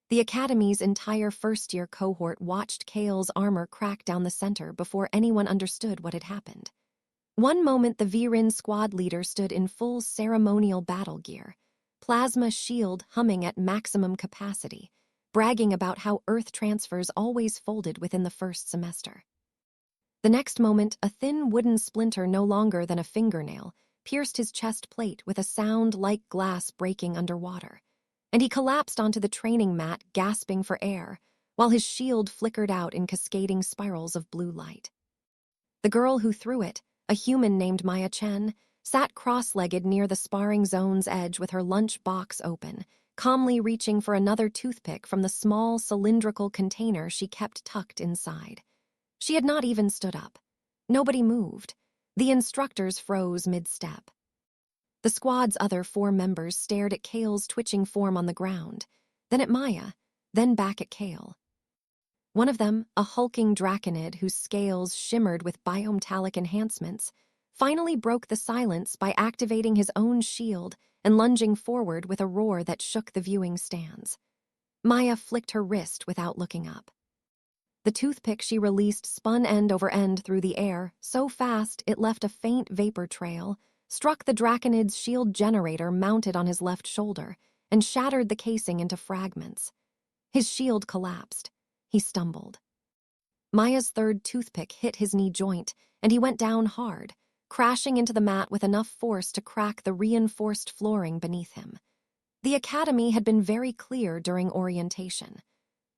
The Academy's entire first-year cohort watched Kale's armor crack down the center before anyone understood what had happened. One moment the Virin squad leader stood in full ceremonial battle gear, plasma shield humming at maximum capacity, bragging about how Earth transfers always folded within the first semester. The next moment, a thin wooden splinter no longer than a fingernail pierced his chest plate with a sound like glass breaking underwater, and he collapsed onto the training mat, gasping for air, while his shield flickered out in cascading spirals of blue light. The girl who threw it, a human named Chen, sat cross-legged near the sparring zone's edge with her lunch box open, calmly reaching for another toothpick from the small cylindrical container she kept tucked inside. She had not even stood up. Nobody moved. The instructors froze mid-step. The squad's other 4 members stared at Kale's twitching form on the ground, then at Maya, then back at Kale. One of them, a hulking draconid whose scales shimmered with biometallic enhancements, finally broke the silence by activating his own shield and lunging forward with a roar that shook the viewing stands. Maya flicked her wrist without looking up. The toothpick she released spun end over end through the air, so fast it left a faint vapor trail, struck the draconid's shield generator mounted on his left shoulder, and shattered the casing into fragments. His shield collapsed. He stumbled. Maya's third toothpick hit his knee joint, and he went down hard, crashing into the mat with enough force to crack the reinforced flooring beneath him. The Academy had been very clear during orientation.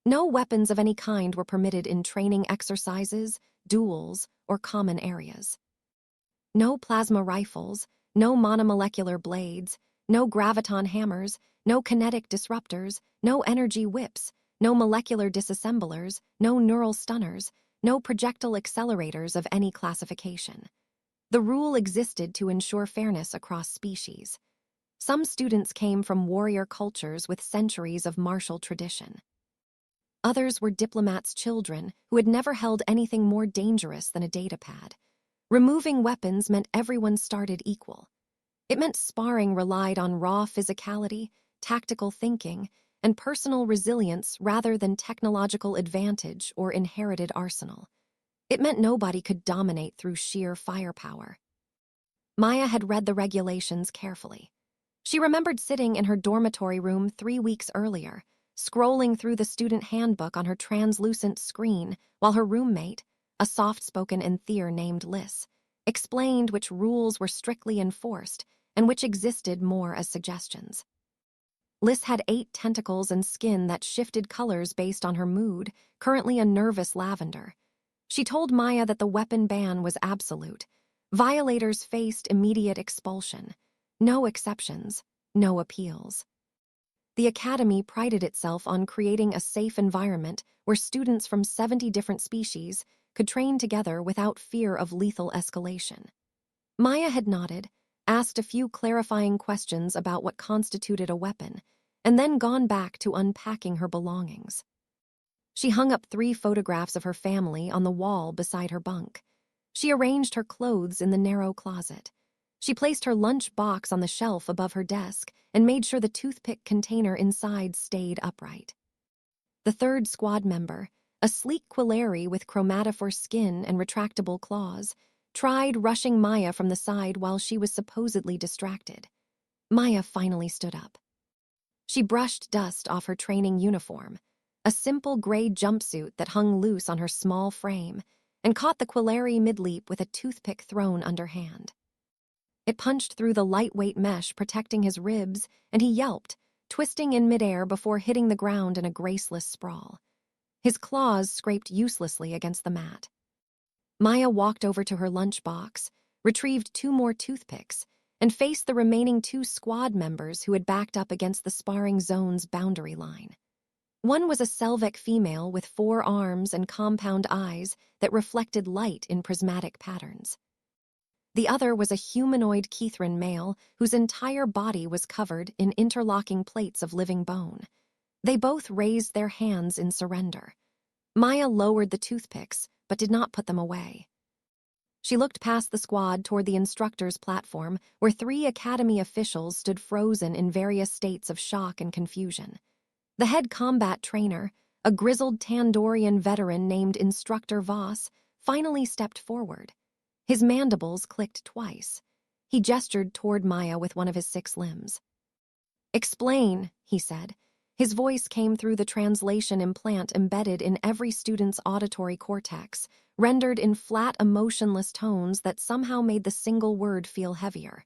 No weapons of any kind were permitted in training exercises, duels, or common areas. No plasma rifles, no monomolecular blades, no graviton hammers, no kinetic disruptors, no energy whips, no molecular disassemblers, no neural stunners, no projectile accelerators of any classification. The rule existed to ensure fairness across species. Some students came from warrior cultures with centuries of martial tradition. Others were diplomats' children who had never held anything more dangerous than a datapad. Removing weapons meant everyone started equal. It meant sparring relied on raw physicality, tactical thinking, and personal resilience rather than technological advantage or inherited arsenal. It meant nobody could dominate through sheer firepower. Maya had read the regulations carefully. She remembered sitting in her dormitory room 3 weeks earlier, scrolling through the student handbook on her translucent screen while her roommate, a soft-spoken Enthier named Liz, explained which rules were strictly enforced and which existed more as suggestions. Liz had 8 tentacles and skin that shifted colors based on her mood, currently a nervous lavender. She told Maya that the weapon ban was absolute. Violators faced immediate expulsion. No exceptions, no appeals. The Academy prided itself on creating a safe environment where students from 70 different species could train together without fear of lethal escalation. Maya had nodded, asked a few clarifying questions about what constituted a weapon, and then gone back to unpacking her belongings. She hung up 3 photographs of her family on the wall beside her bunk. She arranged her clothes in the narrow closet. She placed her lunch box on the shelf above her desk and made sure the toothpick container inside stayed upright. The third squad member, a sleek Quilleri with chromatophore skin and retractable claws, tried rushing Maya from the side while she was supposedly distracted. Maya finally stood up. She brushed dust off her training uniform, a simple gray jumpsuit that hung loose on her small frame, and caught the Quilleri mid-leap with a toothpick thrown underhand. It punched through the lightweight mesh protecting his ribs, and he yelped, twisting in midair before hitting the ground in a graceless sprawl. His claws scraped uselessly against the mat. Maya walked over to her lunchbox, retrieved 2 more toothpicks, and faced the remaining 2 squad members who had backed up against the sparring zone's boundary line. One was a Selvek female with 4 arms and compound eyes that reflected light in prismatic patterns. The other was a humanoid Kithran male whose entire body was covered in interlocking plates of living bone. They both raised their hands in surrender. Maya lowered the toothpicks, but did not put them away. She looked past the squad toward the instructor's platform, where 3 Academy officials stood frozen in various states of shock and confusion. The head combat trainer, a grizzled Tandorian veteran named Instructor Voss, finally stepped forward. His mandibles clicked twice. He gestured toward Maya with one of his 6 limbs. "Explain," he said. His voice came through the translation implant embedded in every student's auditory cortex, rendered in flat, emotionless tones that somehow made the single word feel heavier.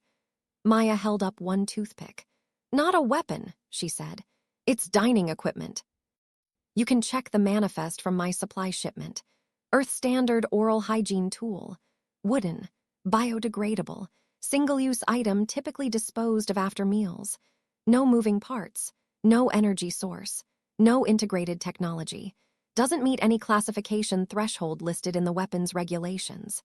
Maya held up one toothpick. "Not a weapon," she said. "It's dining equipment. You can check the manifest from my supply shipment. Earth Standard Oral Hygiene Tool. Wooden. Biodegradable. Single-use item typically disposed of after meals. No moving parts. No energy source. No integrated technology. Doesn't meet any classification threshold listed in the weapons regulations."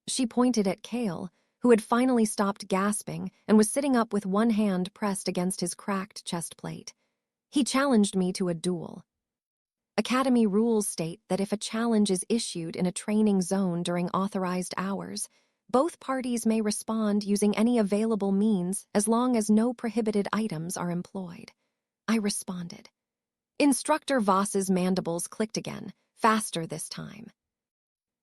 She pointed at Kale, who had finally stopped gasping and was sitting up with one hand pressed against his cracked chest plate. "He challenged me to a duel. Academy rules state that if a challenge is issued in a training zone during authorized hours, both parties may respond using any available means as long as no prohibited items are employed." I responded. Instructor Voss's mandibles clicked again, faster this time.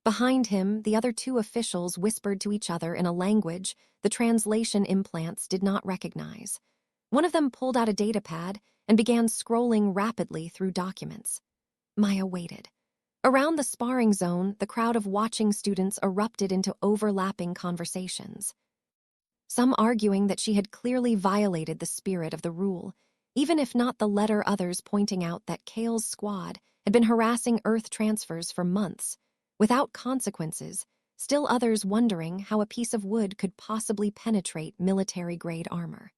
Behind him, the other 2 officials whispered to each other in a language the translation implants did not recognize. One of them pulled out a datapad and began scrolling rapidly through documents. Maya waited. Around the sparring zone, the crowd of watching students erupted into overlapping conversations. Some arguing that she had clearly violated the spirit of the rule, even if not the letter, others pointing out that Kale's squad had been harassing Earth transfers for months, without consequences, still others wondering how a piece of wood could possibly penetrate military-grade armor.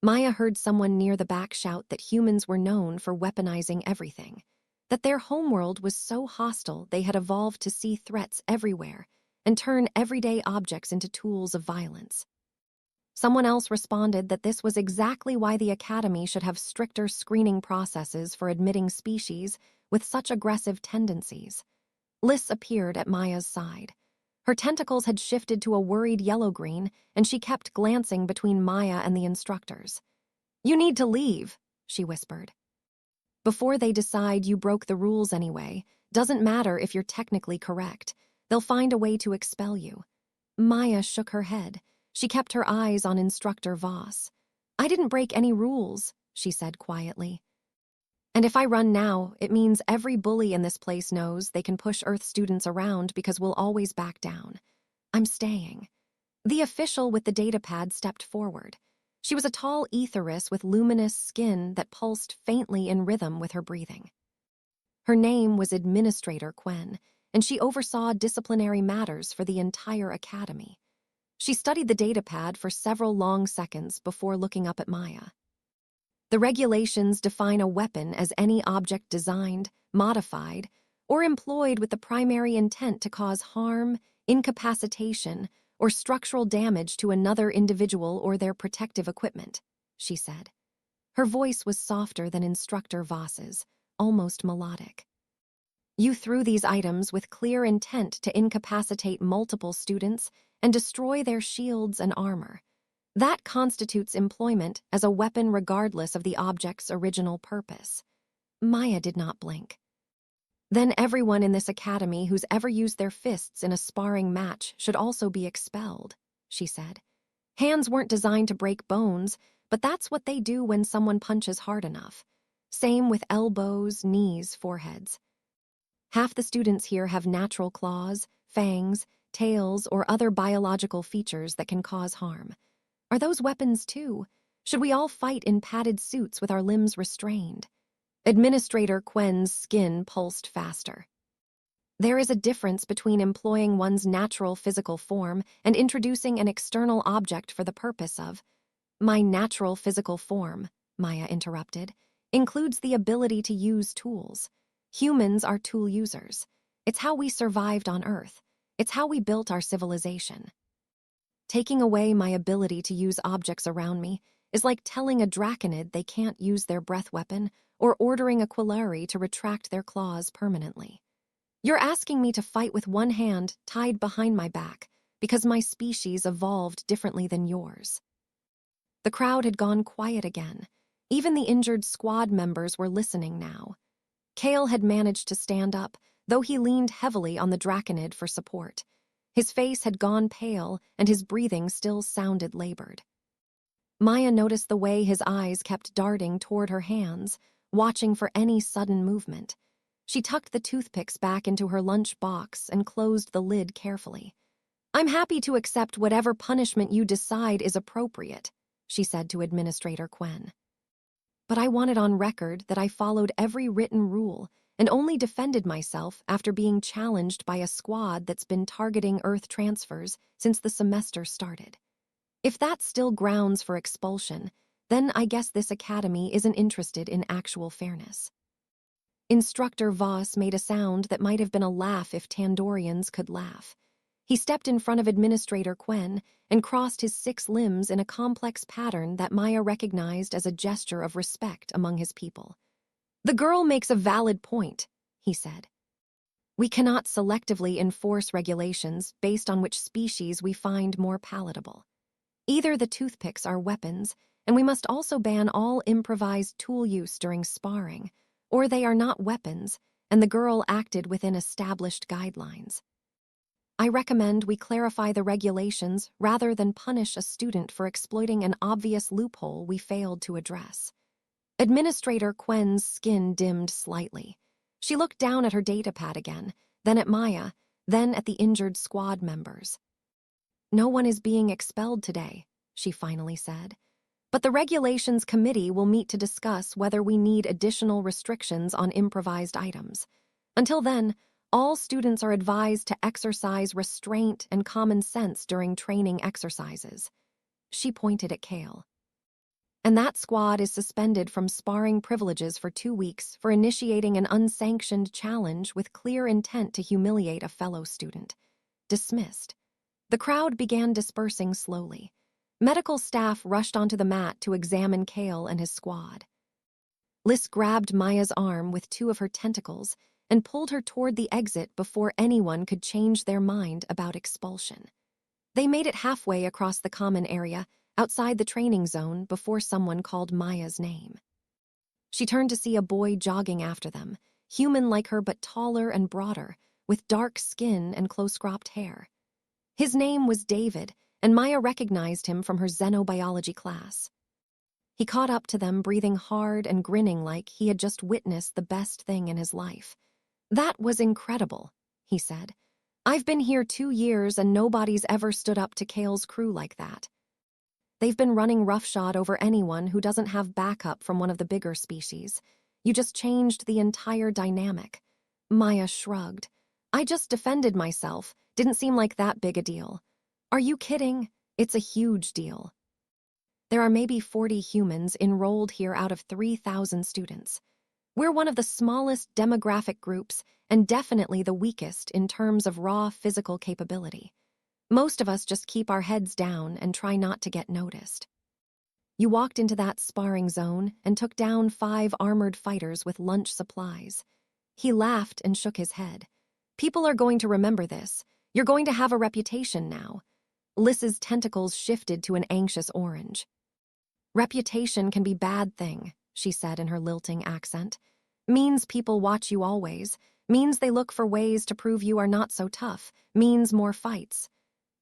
Maya heard someone near the back shout that humans were known for weaponizing everything, that their homeworld was so hostile they had evolved to see threats everywhere and turn everyday objects into tools of violence. Someone else responded that this was exactly why the Academy should have stricter screening processes for admitting species with such aggressive tendencies. Liz appeared at Maya's side. Her tentacles had shifted to a worried yellow-green, and she kept glancing between Maya and the instructors. "You need to leave," she whispered. "Before they decide you broke the rules anyway, doesn't matter if you're technically correct. They'll find a way to expel you." Maya shook her head. She kept her eyes on Instructor Voss. "I didn't break any rules," she said quietly. "And if I run now, it means every bully in this place knows they can push Earth students around because we'll always back down. I'm staying." The official with the datapad stepped forward. She was a tall etheress with luminous skin that pulsed faintly in rhythm with her breathing. Her name was Administrator Quen, and she oversaw disciplinary matters for the entire academy. She studied the datapad for several long seconds before looking up at Maya. "The regulations define a weapon as any object designed, modified, or employed with the primary intent to cause harm, incapacitation, or structural damage to another individual or their protective equipment," she said. Her voice was softer than Instructor Voss's, almost melodic. "You threw these items with clear intent to incapacitate multiple students and destroy their shields and armor. That constitutes employment as a weapon regardless of the object's original purpose." Maya did not blink. "Then everyone in this academy who's ever used their fists in a sparring match should also be expelled," she said. "Hands weren't designed to break bones, but that's what they do when someone punches hard enough. Same with elbows, knees, foreheads. Half the students here have natural claws, fangs, tails, or other biological features that can cause harm. Are those weapons too? Should we all fight in padded suits with our limbs restrained?" Administrator Quen's skin pulsed faster. "There is a difference between employing one's natural physical form and introducing an external object for the purpose of—" "My natural physical form," Maya interrupted, "includes the ability to use tools. Humans are tool users. It's how we survived on Earth. It's how we built our civilization. Taking away my ability to use objects around me is like telling a draconid they can't use their breath weapon or ordering a Quillari to retract their claws permanently. You're asking me to fight with one hand tied behind my back because my species evolved differently than yours." The crowd had gone quiet again. Even the injured squad members were listening now. Kale had managed to stand up, though he leaned heavily on the draconid for support. His face had gone pale, and his breathing still sounded labored. Maya noticed the way his eyes kept darting toward her hands, watching for any sudden movement. She tucked the toothpicks back into her lunch box and closed the lid carefully. "I'm happy to accept whatever punishment you decide is appropriate," she said to Administrator Quen. "But I want it on record that I followed every written rule and only defended myself after being challenged by a squad that's been targeting Earth transfers since the semester started. If that's still grounds for expulsion, then I guess this academy isn't interested in actual fairness." Instructor Voss made a sound that might have been a laugh if Tandorians could laugh. He stepped in front of Administrator Quen and crossed his 6 limbs in a complex pattern that Maya recognized as a gesture of respect among his people. "The girl makes a valid point," he said. "We cannot selectively enforce regulations based on which species we find more palatable. Either the toothpicks are weapons, and we must also ban all improvised tool use during sparring, or they are not weapons, and the girl acted within established guidelines. I recommend we clarify the regulations rather than punish a student for exploiting an obvious loophole we failed to address." Administrator Quen's skin dimmed slightly. She looked down at her datapad again, then at Maya, then at the injured squad members. "No one is being expelled today," she finally said. "But the Regulations Committee will meet to discuss whether we need additional restrictions on improvised items. Until then, all students are advised to exercise restraint and common sense during training exercises." She pointed at Kale. "And that squad is suspended from sparring privileges for 2 weeks for initiating an unsanctioned challenge with clear intent to humiliate a fellow student. Dismissed." The crowd began dispersing slowly. Medical staff rushed onto the mat to examine Kale and his squad. Liz grabbed Maya's arm with 2 of her tentacles and pulled her toward the exit before anyone could change their mind about expulsion. They made it halfway across the common area, outside the training zone, before someone called Maya's name. She turned to see a boy jogging after them, human like her but taller and broader, with dark skin and close-cropped hair. His name was David, and Maya recognized him from her xenobiology class. He caught up to them, breathing hard and grinning like he had just witnessed the best thing in his life. "That was incredible," he said. "I've been here 2 years and nobody's ever stood up to Kale's crew like that. They've been running roughshod over anyone who doesn't have backup from one of the bigger species. You just changed the entire dynamic." Maya shrugged. "I just defended myself. Didn't seem like that big a deal." "Are you kidding? It's a huge deal. There are maybe 40 humans enrolled here out of 3,000 students. We're one of the smallest demographic groups and definitely the weakest in terms of raw physical capability. Most of us just keep our heads down and try not to get noticed. You walked into that sparring zone and took down 5 armored fighters with lunch supplies." He laughed and shook his head. "People are going to remember this. You're going to have a reputation now." Liz's tentacles shifted to an anxious orange. "Reputation can be bad thing," she said in her lilting accent. "Means people watch you always. Means they look for ways to prove you are not so tough. Means more fights."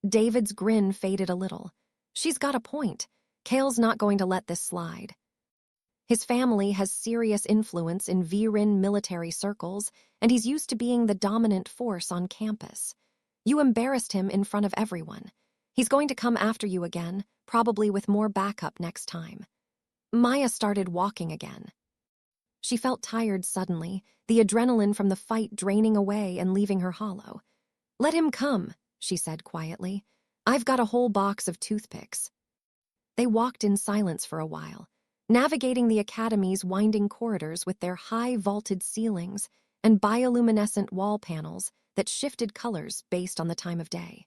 David's grin faded a little. "She's got a point. Kale's not going to let this slide. His family has serious influence in Virin military circles, and he's used to being the dominant force on campus. You embarrassed him in front of everyone. He's going to come after you again, probably with more backup next time." Maya started walking again. She felt tired suddenly, the adrenaline from the fight draining away and leaving her hollow. "Let him come," she said quietly. "I've got a whole box of toothpicks." They walked in silence for a while, navigating the academy's winding corridors with their high vaulted ceilings and bioluminescent wall panels that shifted colors based on the time of day.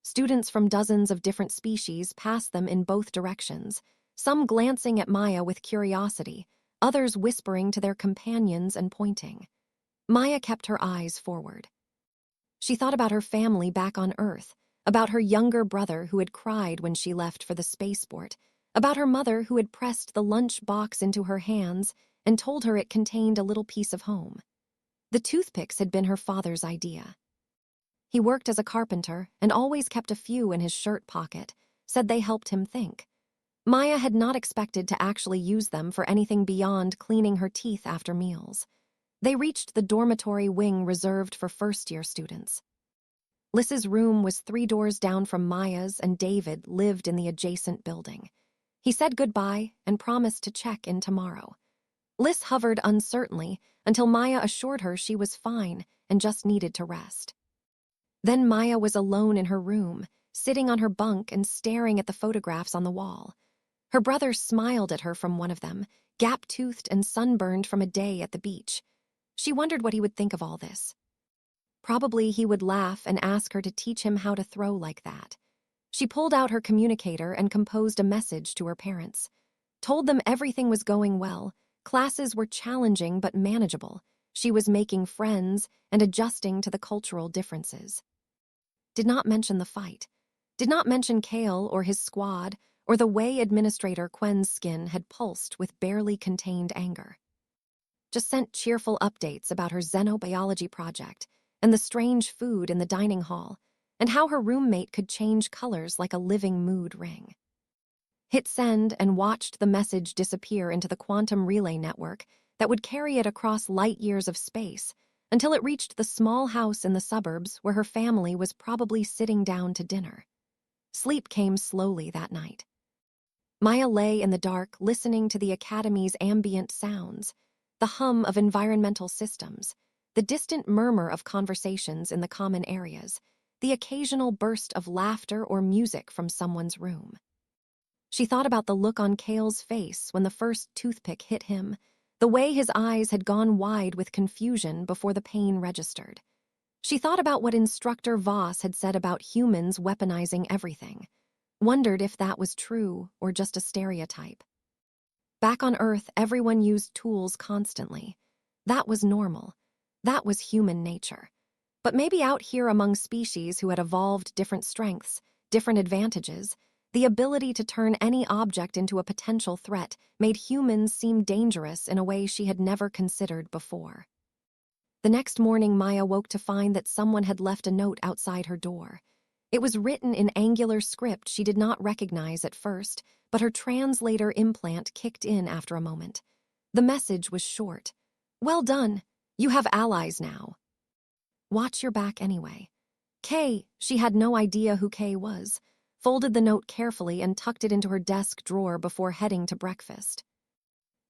Students from dozens of different species passed them in both directions, some glancing at Maya with curiosity, others whispering to their companions and pointing. Maya kept her eyes forward. She thought about her family back on Earth, about her younger brother who had cried when she left for the spaceport, about her mother who had pressed the lunch box into her hands and told her it contained a little piece of home. The toothpicks had been her father's idea. He worked as a carpenter and always kept a few in his shirt pocket, said they helped him think. Maya had not expected to actually use them for anything beyond cleaning her teeth after meals. They reached the dormitory wing reserved for first-year students. Liss's room was 3 doors down from Maya's, and David lived in the adjacent building. He said goodbye and promised to check in tomorrow. Liss hovered uncertainly until Maya assured her she was fine and just needed to rest. Then Maya was alone in her room, sitting on her bunk and staring at the photographs on the wall. Her brother smiled at her from one of them, gap-toothed and sunburned from a day at the beach. She wondered what he would think of all this. Probably he would laugh and ask her to teach him how to throw like that. She pulled out her communicator and composed a message to her parents. Told them everything was going well, classes were challenging but manageable. She was making friends and adjusting to the cultural differences. Did not mention the fight. Did not mention Kale or his squad or the way Administrator Quen's skin had pulsed with barely contained anger. Just sent cheerful updates about her xenobiology project and the strange food in the dining hall, and how her roommate could change colors like a living mood ring. Hit send and watched the message disappear into the quantum relay network that would carry it across light years of space until it reached the small house in the suburbs where her family was probably sitting down to dinner. Sleep came slowly that night. Maya lay in the dark listening to the academy's ambient sounds, the hum of environmental systems, the distant murmur of conversations in the common areas, the occasional burst of laughter or music from someone's room. She thought about the look on Kale's face when the first toothpick hit him, the way his eyes had gone wide with confusion before the pain registered. She thought about what Instructor Voss had said about humans weaponizing everything, wondered if that was true or just a stereotype. Back on Earth, everyone used tools constantly. That was normal. That was human nature. But maybe out here among species who had evolved different strengths, different advantages, the ability to turn any object into a potential threat made humans seem dangerous in a way she had never considered before. The next morning, Maya woke to find that someone had left a note outside her door. It was written in angular script she did not recognize at first, but her translator implant kicked in after a moment. The message was short. "Well done. You have allies now. Watch your back anyway." Kay, she had no idea who Kay was, folded the note carefully and tucked it into her desk drawer before heading to breakfast.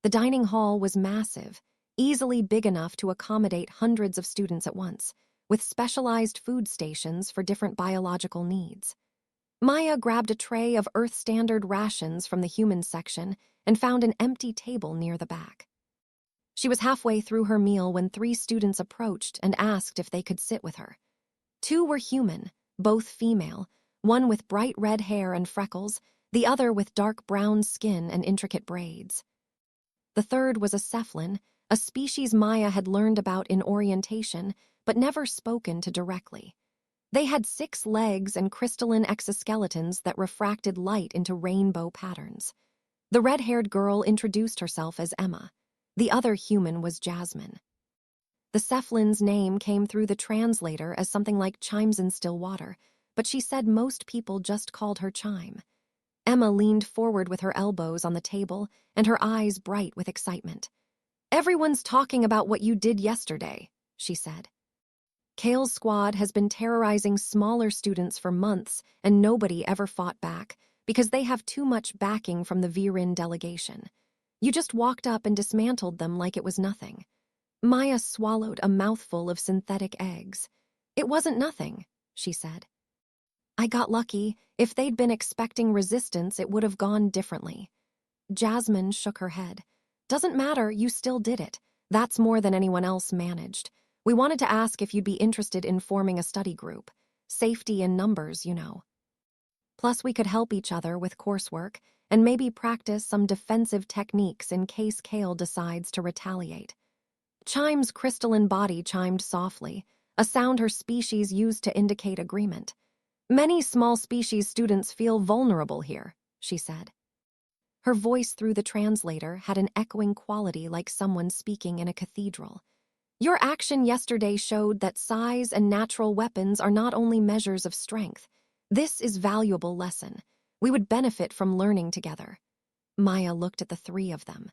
The dining hall was massive, easily big enough to accommodate hundreds of students at once, with specialized food stations for different biological needs. Maya grabbed a tray of Earth-standard rations from the human section and found an empty table near the back. She was halfway through her meal when 3 students approached and asked if they could sit with her. 2 were human, both female, one with bright red hair and freckles, the other with dark brown skin and intricate braids. The third was a cephalin, a species Maya had learned about in orientation, but never spoken to directly. They had 6 legs and crystalline exoskeletons that refracted light into rainbow patterns. The red-haired girl introduced herself as Emma. The other human was Jasmine. The cephlin's name came through the translator as something like Chimes in Still Water, but she said most people just called her Chime. Emma leaned forward with her elbows on the table and her eyes bright with excitement. "Everyone's talking about what you did yesterday," she said. "Kale's squad has been terrorizing smaller students for months, and nobody ever fought back because they have too much backing from the Virin delegation. You just walked up and dismantled them like it was nothing." Maya swallowed a mouthful of synthetic eggs. "It wasn't nothing," she said. "I got lucky. If they'd been expecting resistance, it would have gone differently." Jasmine shook her head. "Doesn't matter, you still did it. That's more than anyone else managed. We wanted to ask if you'd be interested in forming a study group. Safety in numbers, you know. Plus, we could help each other with coursework and maybe practice some defensive techniques in case Kale decides to retaliate." Chime's crystalline body chimed softly, a sound her species used to indicate agreement. "Many small species students feel vulnerable here," she said. Her voice through the translator had an echoing quality like someone speaking in a cathedral. Your action yesterday showed that size and natural weapons are not only measures of strength. This is a valuable lesson. We would benefit from learning together. Maya looked at the three of them.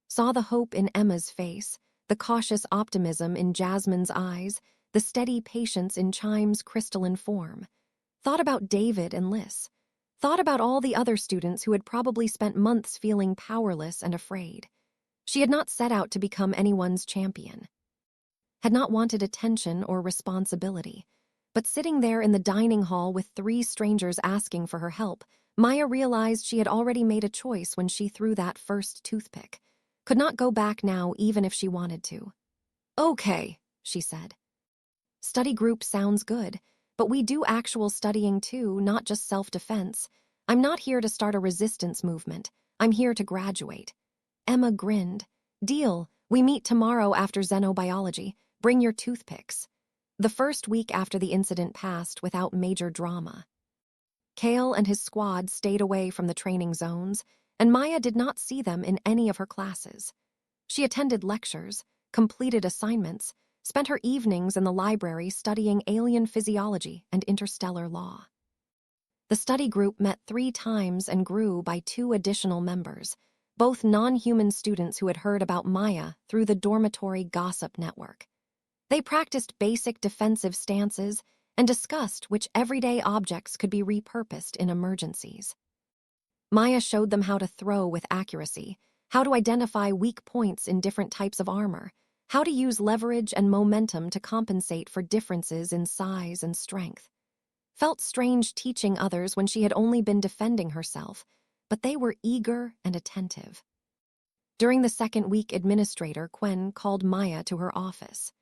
Saw the hope in Emma's face, the cautious optimism in Jasmine's eyes, the steady patience in Chime's crystalline form. Thought about David and Liz. Thought about all the other students who had probably spent months feeling powerless and afraid. She had not set out to become anyone's champion. Had not wanted attention or responsibility. But sitting there in the dining hall with three strangers asking for her help, Maya realized she had already made a choice when she threw that first toothpick. Could not go back now even if she wanted to. Okay, she said. Study group sounds good, but we do actual studying too, not just self-defense. I'm not here to start a resistance movement. I'm here to graduate. Emma grinned. Deal, we meet tomorrow after xenobiology. Bring your toothpicks. The first week after the incident passed without major drama. Kale and his squad stayed away from the training zones, and Maya did not see them in any of her classes. She attended lectures, completed assignments, spent her evenings in the library studying alien physiology and interstellar law. The study group met 3 times and grew by 2 additional members, both non-human students who had heard about Maya through the dormitory gossip network. They practiced basic defensive stances and discussed which everyday objects could be repurposed in emergencies. Maya showed them how to throw with accuracy, how to identify weak points in different types of armor, how to use leverage and momentum to compensate for differences in size and strength. Felt strange teaching others when she had only been defending herself, but they were eager and attentive. During the second week, Administrator Chen called Maya to her office.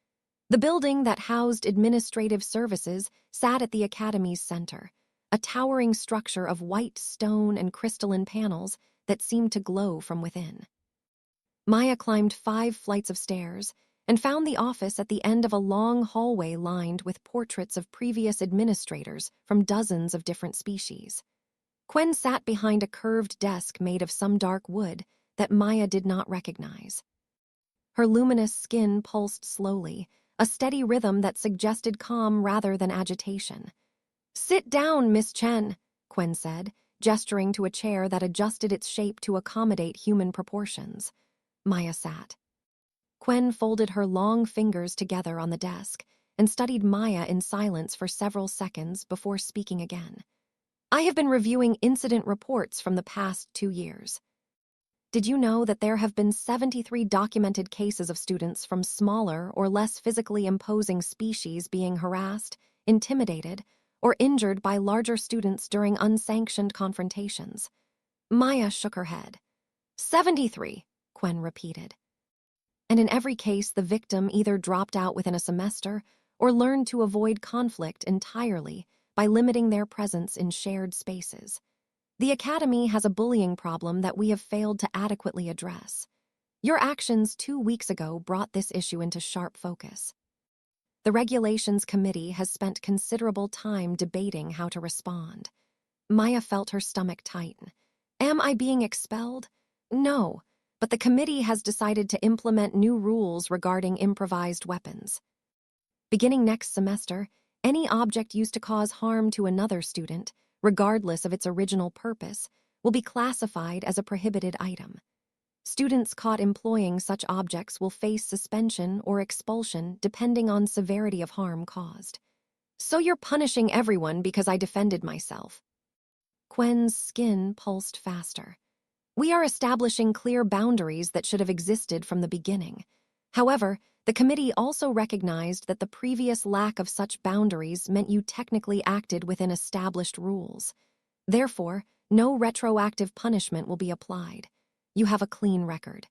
The building that housed administrative services sat at the Academy's center, a towering structure of white stone and crystalline panels that seemed to glow from within. Maya climbed 5 flights of stairs and found the office at the end of a long hallway lined with portraits of previous administrators from dozens of different species. Chen sat behind a curved desk made of some dark wood that Maya did not recognize. Her luminous skin pulsed slowly, a steady rhythm that suggested calm rather than agitation. "Sit down, Miss Chen," Chen said, gesturing to a chair that adjusted its shape to accommodate human proportions. Maya sat. Chen folded her long fingers together on the desk and studied Maya in silence for several seconds before speaking again. "I have been reviewing incident reports from the past 2 years. Did you know that there have been 73 documented cases of students from smaller or less physically imposing species being harassed, intimidated, or injured by larger students during unsanctioned confrontations?" Maya shook her head. 73, Chen repeated. And in every case, the victim either dropped out within a semester or learned to avoid conflict entirely by limiting their presence in shared spaces. The Academy has a bullying problem that we have failed to adequately address. Your actions 2 weeks ago brought this issue into sharp focus. The Regulations Committee has spent considerable time debating how to respond. Maya felt her stomach tighten. Am I being expelled? No, but the committee has decided to implement new rules regarding improvised weapons. Beginning next semester, any object used to cause harm to another student, regardless of its original purpose, will be classified as a prohibited item. Students caught employing such objects will face suspension or expulsion depending on severity of harm caused. So you're punishing everyone because I defended myself. Chen's skin pulsed faster. We are establishing clear boundaries that should have existed from the beginning. However, the committee also recognized that the previous lack of such boundaries meant you technically acted within established rules. Therefore, no retroactive punishment will be applied. You have a clean record.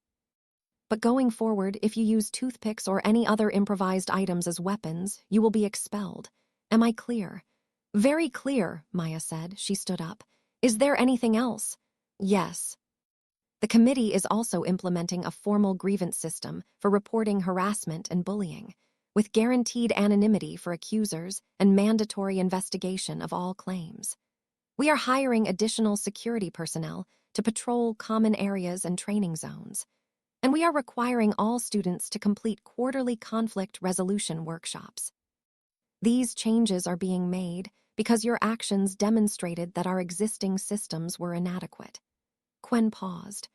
But going forward, if you use toothpicks or any other improvised items as weapons, you will be expelled. Am I clear? Very clear, Maya said. She stood up. Is there anything else? Yes. The committee is also implementing a formal grievance system for reporting harassment and bullying, with guaranteed anonymity for accusers and mandatory investigation of all claims. We are hiring additional security personnel to patrol common areas and training zones. And we are requiring all students to complete quarterly conflict resolution workshops. These changes are being made because your actions demonstrated that our existing systems were inadequate. Quen paused.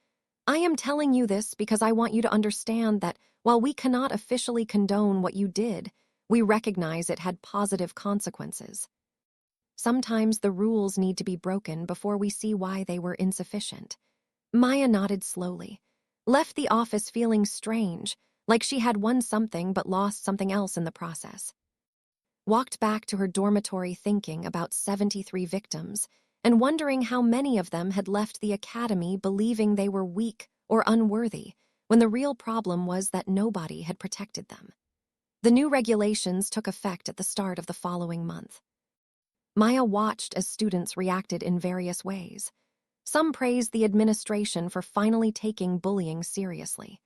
I am telling you this because I want you to understand that while we cannot officially condone what you did, we recognize it had positive consequences. Sometimes the rules need to be broken before we see why they were insufficient. Maya nodded slowly, left the office feeling strange, like she had won something but lost something else in the process. Walked back to her dormitory thinking about 73 victims and wondering how many of them had left the academy believing they were weak or unworthy, when the real problem was that nobody had protected them. The new regulations took effect at the start of the following month. Maya watched as students reacted in various ways. Some praised the administration for finally taking bullying seriously.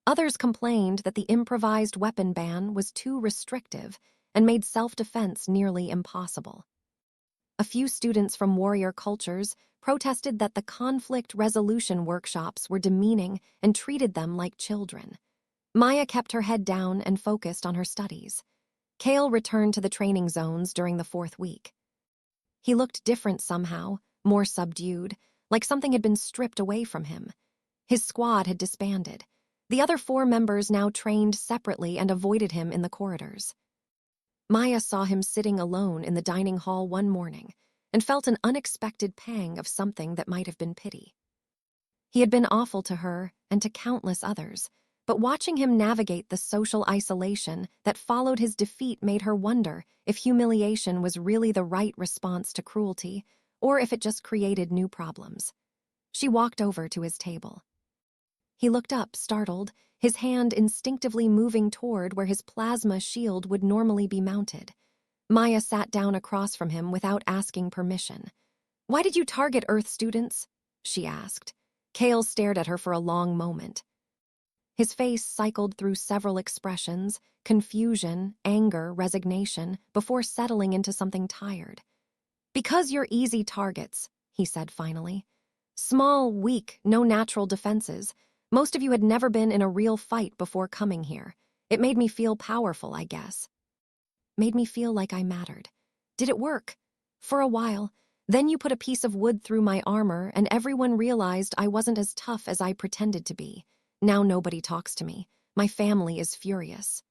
Others complained that the improvised weapon ban was too restrictive and made self-defense nearly impossible. A few students from warrior cultures protested that the conflict resolution workshops were demeaning and treated them like children. Maya kept her head down and focused on her studies. Kale returned to the training zones during the 4th week. He looked different somehow, more subdued, like something had been stripped away from him. His squad had disbanded. The other 4 members now trained separately and avoided him in the corridors. Maya saw him sitting alone in the dining hall one morning and felt an unexpected pang of something that might have been pity. He had been awful to her and to countless others, but watching him navigate the social isolation that followed his defeat made her wonder if humiliation was really the right response to cruelty or if it just created new problems. She walked over to his table. He looked up, startled, his hand instinctively moving toward where his plasma shield would normally be mounted. Maya sat down across from him without asking permission. "Why did you target Earth students?" she asked. Kale stared at her for a long moment. His face cycled through several expressions, confusion, anger, resignation, before settling into something tired. "Because you're easy targets," he said finally. "Small, weak, no natural defenses. Most of you had never been in a real fight before coming here. It made me feel powerful, I guess. Made me feel like I mattered. Did it work? For a while. Then you put a piece of wood through my armor and everyone realized I wasn't as tough as I pretended to be. Now nobody talks to me. My family is furious.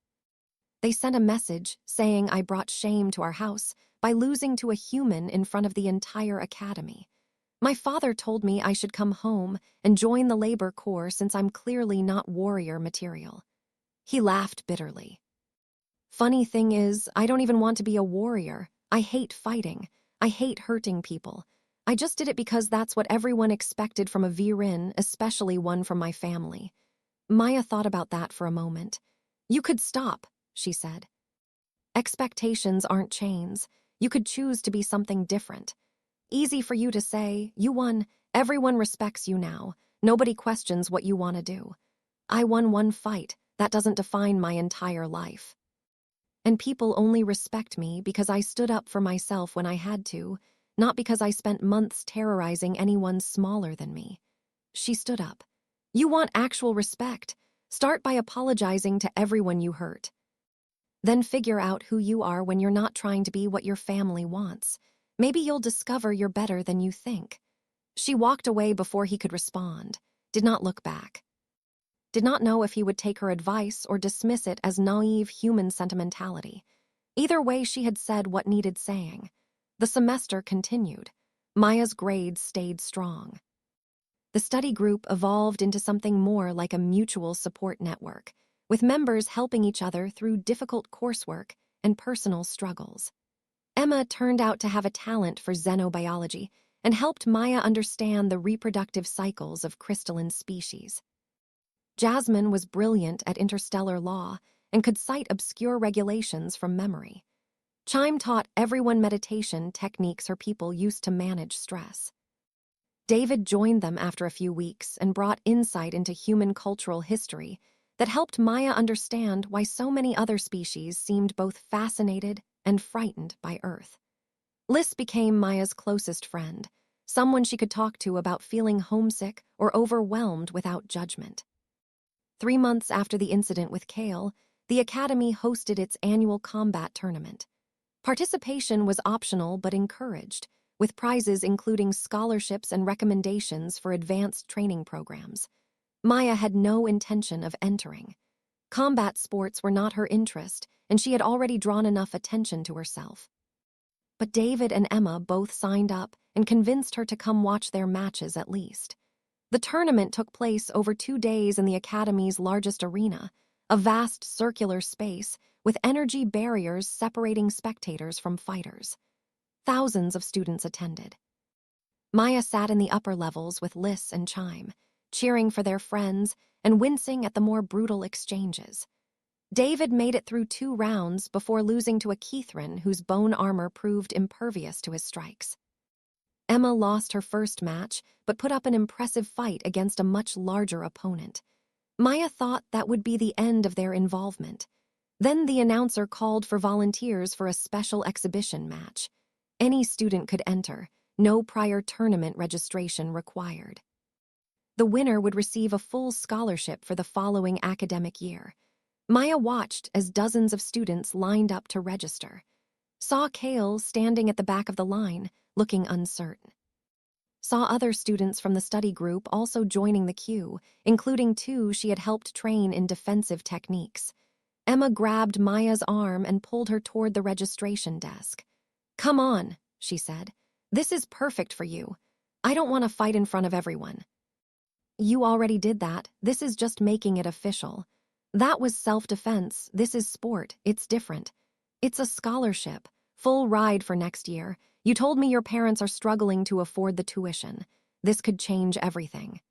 They sent a message saying I brought shame to our house by losing to a human in front of the entire academy. My father told me I should come home and join the labor corps since I'm clearly not warrior material." He laughed bitterly. "Funny thing is, I don't even want to be a warrior. I hate fighting. I hate hurting people. I just did it because that's what everyone expected from a Virin, especially one from my family." Maya thought about that for a moment. "You could stop," she said. "Expectations aren't chains. You could choose to be something different. Easy for you to say, you won, everyone respects you now, nobody questions what you want to do. I won one fight, that doesn't define my entire life. And people only respect me because I stood up for myself when I had to, not because I spent months terrorizing anyone smaller than me." She stood up. "You want actual respect. Start by apologizing to everyone you hurt. Then figure out who you are when you're not trying to be what your family wants. Maybe you'll discover you're better than you think." She walked away before he could respond, did not look back. Did not know if he would take her advice or dismiss it as naive human sentimentality. Either way, she had said what needed saying. The semester continued. Maya's grades stayed strong. The study group evolved into something more like a mutual support network, with members helping each other through difficult coursework and personal struggles. Emma turned out to have a talent for xenobiology and helped Maya understand the reproductive cycles of crystalline species. Jasmine was brilliant at interstellar law and could cite obscure regulations from memory. Chime taught everyone meditation techniques her people used to manage stress. David joined them after a few weeks and brought insight into human cultural history that helped Maya understand why so many other species seemed both fascinated and frightened by Earth. Liz became Maya's closest friend. someone she could talk to about feeling homesick or overwhelmed without judgment. 3 months after the incident with Kale, the Academy hosted its annual combat tournament. Participation was optional but encouraged, with prizes including scholarships and recommendations for advanced training programs. Maya had no intention of entering. Combat sports were not her interest, and she had already drawn enough attention to herself. But David and Emma both signed up and convinced her to come watch their matches at least. The tournament took place over 2 days in the Academy's largest arena, a vast circular space with energy barriers separating spectators from fighters. Thousands of students attended. Maya sat in the upper levels with Liz and Chime, cheering for their friends and wincing at the more brutal exchanges. David made it through 2 rounds before losing to a Kithrin whose bone armor proved impervious to his strikes. Emma lost her first match, but put up an impressive fight against a much larger opponent. Maya thought that would be the end of their involvement. Then the announcer called for volunteers for a special exhibition match. Any student could enter, no prior tournament registration required. The winner would receive a full scholarship for the following academic year. Maya watched as dozens of students lined up to register. Saw Kale standing at the back of the line, looking uncertain. Saw other students from the study group also joining the queue, including 2 she had helped train in defensive techniques. Emma grabbed Maya's arm and pulled her toward the registration desk. "Come on," she said. "This is perfect for you. I don't want to fight in front of everyone." "You already did that. This is just making it official. That was self-defense. This is sport. It's different. It's a scholarship. Full ride for next year. You told me your parents are struggling to afford the tuition. This could change everything."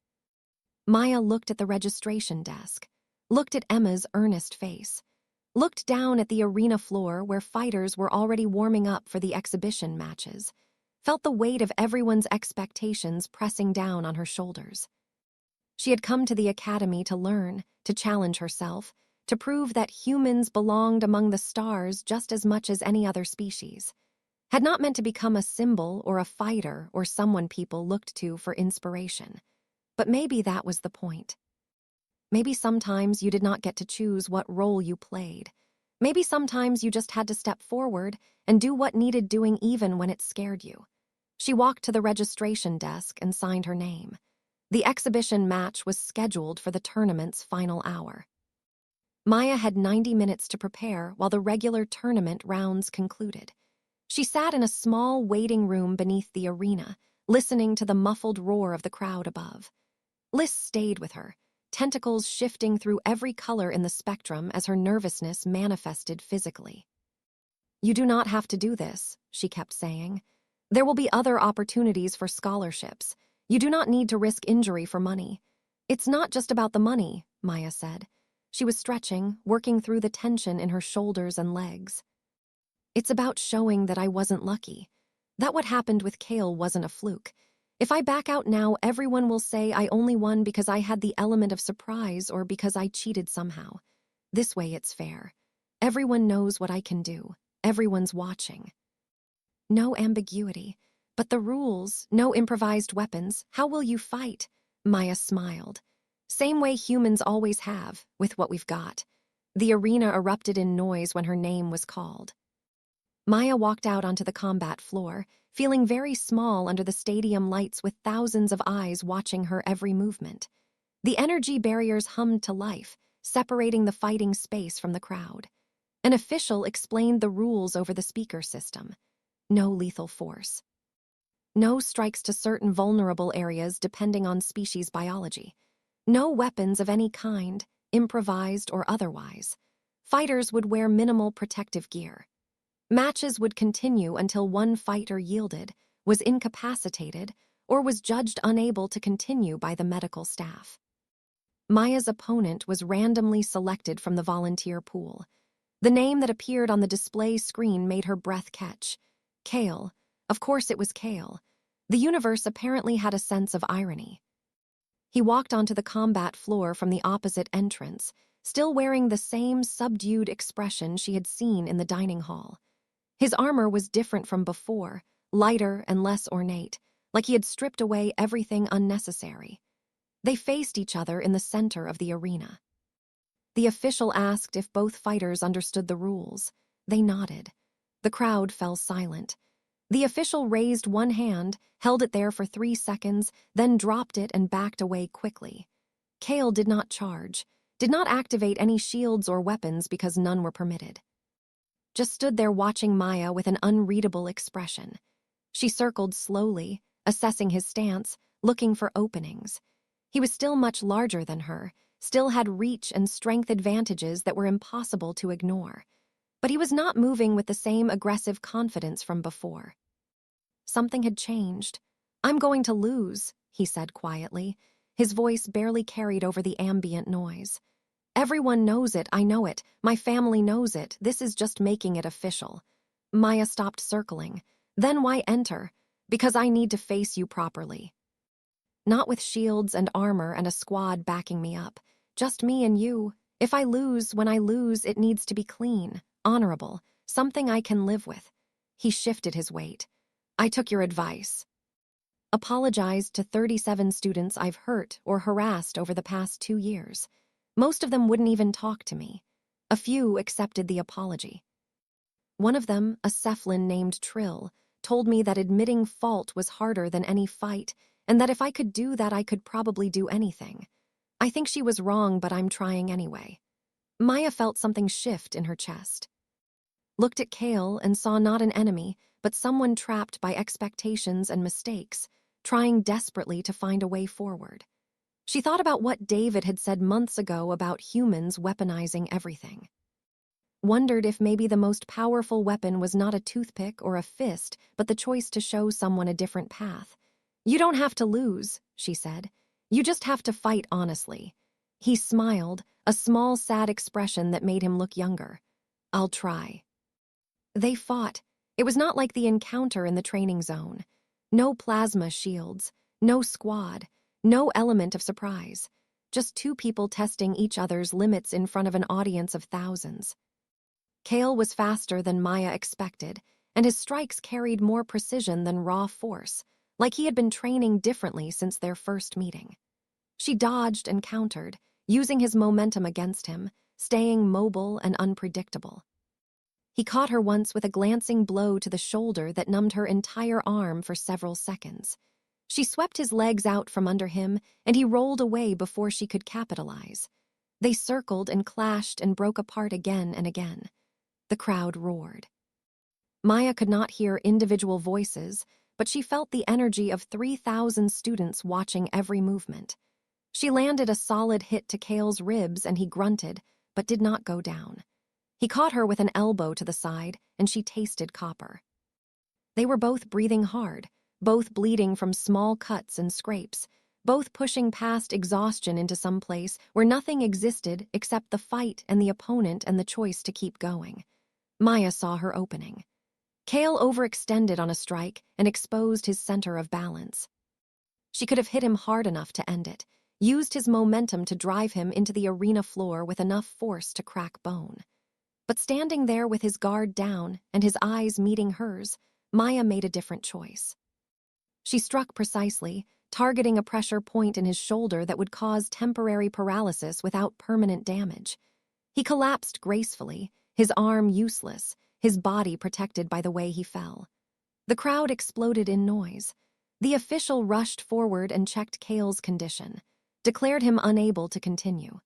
Maya looked at the registration desk, looked at Emma's earnest face, looked down at the arena floor where fighters were already warming up for the exhibition matches, felt the weight of everyone's expectations pressing down on her shoulders. She had come to the Academy to learn, to challenge herself, to prove that humans belonged among the stars just as much as any other species. Had not meant to become a symbol or a fighter or someone people looked to for inspiration. But maybe that was the point. Maybe sometimes you did not get to choose what role you played. Maybe sometimes you just had to step forward and do what needed doing even when it scared you. She walked to the registration desk and signed her name. The exhibition match was scheduled for the tournament's final hour. Maya had 90 minutes to prepare while the regular tournament rounds concluded. She sat in a small waiting room beneath the arena, listening to the muffled roar of the crowd above. Liz stayed with her, tentacles shifting through every color in the spectrum as her nervousness manifested physically. "You do not have to do this," she kept saying. "There will be other opportunities for scholarships. You do not need to risk injury for money." "It's not just about the money," Maya said. She was stretching, working through the tension in her shoulders and legs. "It's about showing that I wasn't lucky. That what happened with Kale wasn't a fluke. If I back out now, everyone will say I only won because I had the element of surprise or because I cheated somehow. This way it's fair. Everyone knows what I can do. Everyone's watching." No ambiguity. "But the rules, no improvised weapons, how will you fight?" Maya smiled. "Same way humans always have, with what we've got." The arena erupted in noise when her name was called. Maya walked out onto the combat floor, feeling very small under the stadium lights with thousands of eyes watching her every movement. The energy barriers hummed to life, separating the fighting space from the crowd. An official explained the rules over the speaker system. No lethal force. No strikes to certain vulnerable areas depending on species biology. No weapons of any kind, improvised or otherwise. Fighters would wear minimal protective gear. Matches would continue until one fighter yielded, was incapacitated, or was judged unable to continue by the medical staff. Maya's opponent was randomly selected from the volunteer pool. The name that appeared on the display screen made her breath catch. Kale. Of course it was Kale. The universe apparently had a sense of irony. He walked onto the combat floor from the opposite entrance, still wearing the same subdued expression she had seen in the dining hall. His armor was different from before, lighter and less ornate, like he had stripped away everything unnecessary. They faced each other in the center of the arena. The official asked if both fighters understood the rules. They nodded. The crowd fell silent. The official raised one hand, held it there for 3 seconds, then dropped it and backed away quickly. Kale did not charge, did not activate any shields or weapons because none were permitted. Just stood there watching Maya with an unreadable expression. She circled slowly, assessing his stance, looking for openings. He was still much larger than her, still had reach and strength advantages that were impossible to ignore. But he was not moving with the same aggressive confidence from before. Something had changed. "I'm going to lose," he said quietly. His voice barely carried over the ambient noise. "Everyone knows it, I know it. My family knows it. This is just making it official." Maya stopped circling. "Then why enter? Because I need to face you properly. Not with shields and armor and a squad backing me up. Just me and you. If I lose, when I lose, it needs to be clean, honorable, something I can live with." He shifted his weight. "I took your advice. Apologized to 37 students I've hurt or harassed over the past 2 years. Most of them wouldn't even talk to me. A few accepted the apology. One of them, a Cephlin named Trill, told me that admitting fault was harder than any fight, and that if I could do that, I could probably do anything. I think she was wrong, but I'm trying anyway." Maya felt something shift in her chest. Looked at Kale and saw not an enemy, but someone trapped by expectations and mistakes, trying desperately to find a way forward. She thought about what David had said months ago about humans weaponizing everything. Wondered if maybe the most powerful weapon was not a toothpick or a fist, but the choice to show someone a different path. "You don't have to lose," she said. "You just have to fight honestly." He smiled, a small, sad expression that made him look younger. "I'll try." They fought. It was not like the encounter in the training zone. No plasma shields, no squad, no element of surprise. Just two people testing each other's limits in front of an audience of thousands. Kale was faster than Maya expected, and his strikes carried more precision than raw force, like he had been training differently since their first meeting. She dodged and countered, using his momentum against him, staying mobile and unpredictable. He caught her once with a glancing blow to the shoulder that numbed her entire arm for several seconds. She swept his legs out from under him, and he rolled away before she could capitalize. They circled and clashed and broke apart again and again. The crowd roared. Maya could not hear individual voices, but she felt the energy of 3,000 students watching every movement. She landed a solid hit to Kale's ribs and he grunted, but did not go down. He caught her with an elbow to the side, and she tasted copper. They were both breathing hard, both bleeding from small cuts and scrapes, both pushing past exhaustion into some place where nothing existed except the fight and the opponent and the choice to keep going. Maya saw her opening. Kale overextended on a strike and exposed his center of balance. She could have hit him hard enough to end it, used his momentum to drive him into the arena floor with enough force to crack bone. But standing there with his guard down and his eyes meeting hers, Maya made a different choice. She struck precisely, targeting a pressure point in his shoulder that would cause temporary paralysis without permanent damage. He collapsed gracefully, his arm useless, his body protected by the way he fell. The crowd exploded in noise. The official rushed forward and checked Kale's condition, declared him unable to continue.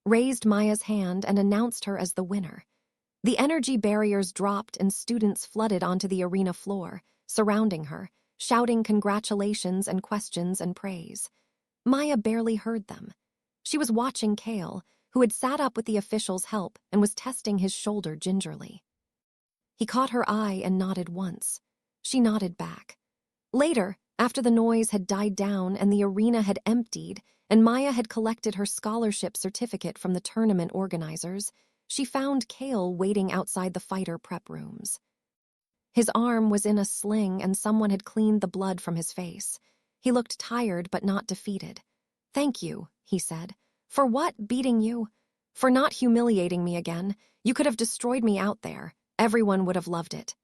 Raised Maya's hand and announced her as the winner. The energy barriers dropped and students flooded onto the arena floor, surrounding her, shouting congratulations and questions and praise. Maya barely heard them. She was watching Kale, who had sat up with the official's help and was testing his shoulder gingerly. He caught her eye and nodded once. She nodded back. Later, after the noise had died down and the arena had emptied, and Maya had collected her scholarship certificate from the tournament organizers, she found Kale waiting outside the fighter prep rooms. His arm was in a sling and someone had cleaned the blood from his face. He looked tired but not defeated. "Thank you," he said. "For what, beating you? For not humiliating me again. You could have destroyed me out there. Everyone would have loved it."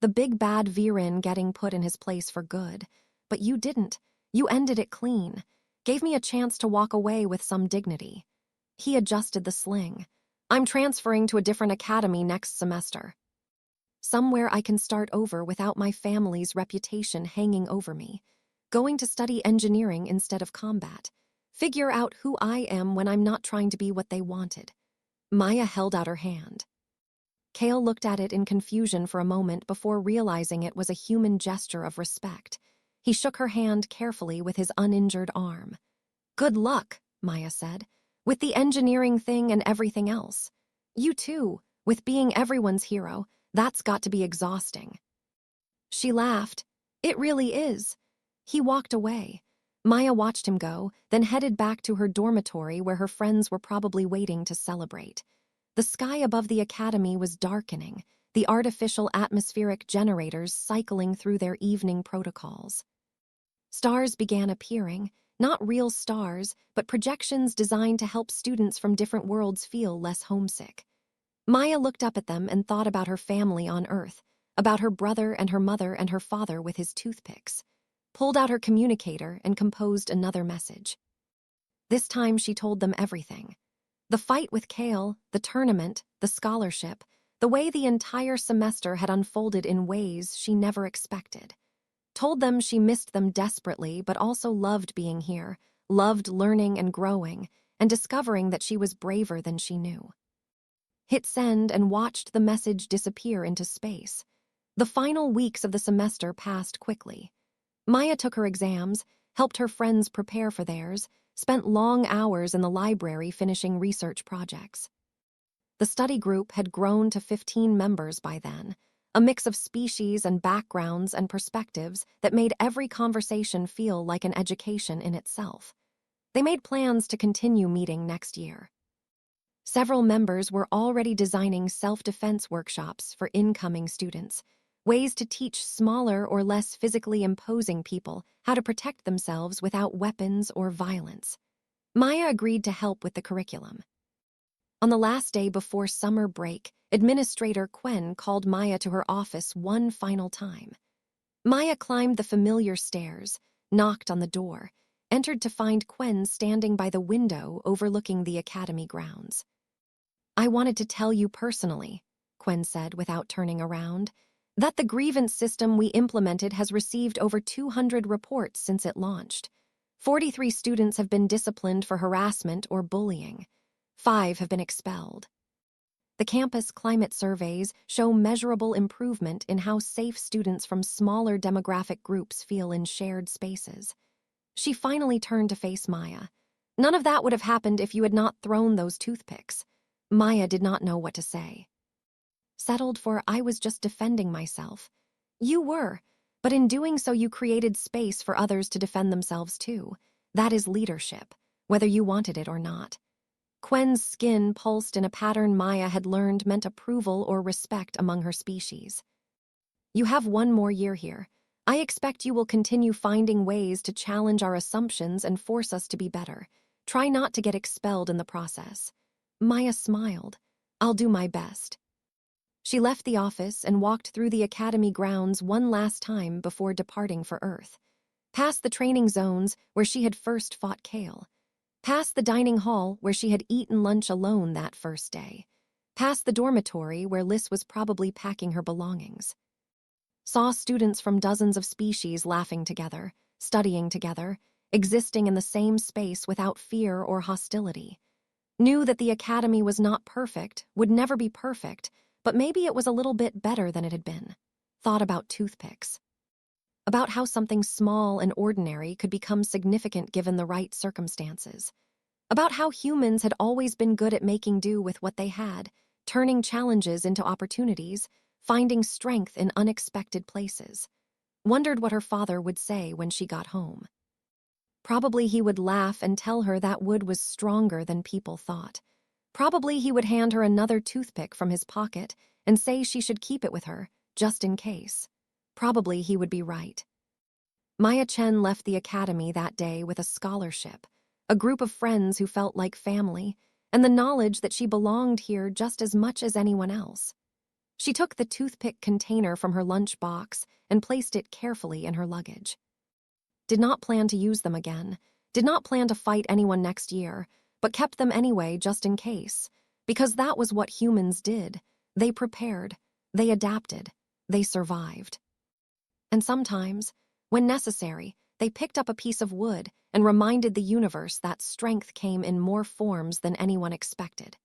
The big bad Viren getting put in his place for good. But you didn't. You ended it clean. Gave me a chance to walk away with some dignity. He adjusted the sling. I'm transferring to a different academy next semester. Somewhere I can start over without my family's reputation hanging over me. Going to study engineering instead of combat. Figure out who I am when I'm not trying to be what they wanted. Maya held out her hand. Kale looked at it in confusion for a moment before realizing it was a human gesture of respect. He shook her hand carefully with his uninjured arm. Good luck, Maya said, with the engineering thing and everything else. You too, with being everyone's hero. That's got to be exhausting. She laughed. It really is. He walked away. Maya watched him go, then headed back to her dormitory where her friends were probably waiting to celebrate. The sky above the academy was darkening, the artificial atmospheric generators cycling through their evening protocols. Stars began appearing, not real stars, but projections designed to help students from different worlds feel less homesick. Maya looked up at them and thought about her family on Earth, about her brother and her mother and her father with his toothpicks. Pulled out her communicator and composed another message. This time she told them everything. The fight with Kale, the tournament, the scholarship, the way the entire semester had unfolded in ways she never expected. Told them she missed them desperately but also loved being here, loved learning and growing, and discovering that she was braver than she knew. Hit send and watched the message disappear into space. The final weeks of the semester passed quickly. Maya took her exams, helped her friends prepare for theirs, spent long hours in the library finishing research projects. The study group had grown to 15 members by then, a mix of species and backgrounds and perspectives that made every conversation feel like an education in itself. They made plans to continue meeting next year. Several members were already designing self-defense workshops for incoming students, ways to teach smaller or less physically imposing people how to protect themselves without weapons or violence. Maya agreed to help with the curriculum. On the last day before summer break, Administrator Chen called Maya to her office one final time. Maya climbed the familiar stairs, knocked on the door, entered to find Chen standing by the window overlooking the academy grounds. I wanted to tell you personally, Chen said without turning around, that the grievance system we implemented has received over 200 reports since it launched. 43 students have been disciplined for harassment or bullying. 5 have been expelled. The campus climate surveys show measurable improvement in how safe students from smaller demographic groups feel in shared spaces. She finally turned to face Maya. None of that would have happened if you had not thrown those toothpicks. Maya did not know what to say. Settled for I was just defending myself. You were, but in doing so you created space for others to defend themselves too. That is leadership, whether you wanted it or not. Chen's skin pulsed in a pattern Maya had learned meant approval or respect among her species. You have one more year here. I expect you will continue finding ways to challenge our assumptions and force us to be better. Try not to get expelled in the process. Maya smiled. I'll do my best. She left the office and walked through the academy grounds one last time before departing for Earth. Past the training zones where she had first fought Kale. Past the dining hall where she had eaten lunch alone that first day. Past the dormitory where Liz was probably packing her belongings. Saw students from dozens of species laughing together, studying together, existing in the same space without fear or hostility. Knew that the academy was not perfect, would never be perfect, but maybe it was a little bit better than it had been. Thought about toothpicks. About how something small and ordinary could become significant given the right circumstances. About how humans had always been good at making do with what they had, turning challenges into opportunities, finding strength in unexpected places. Wondered what her father would say when she got home. Probably he would laugh and tell her that wood was stronger than people thought. Probably he would hand her another toothpick from his pocket and say she should keep it with her, just in case. Probably he would be right. Maya Chen left the academy that day with a scholarship, a group of friends who felt like family, and the knowledge that she belonged here just as much as anyone else. She took the toothpick container from her lunch box and placed it carefully in her luggage. Did not plan to use them again, did not plan to fight anyone next year, but kept them anyway just in case, because that was what humans did. They prepared, they adapted, they survived. And sometimes, when necessary, they picked up a piece of wood and reminded the universe that strength came in more forms than anyone expected.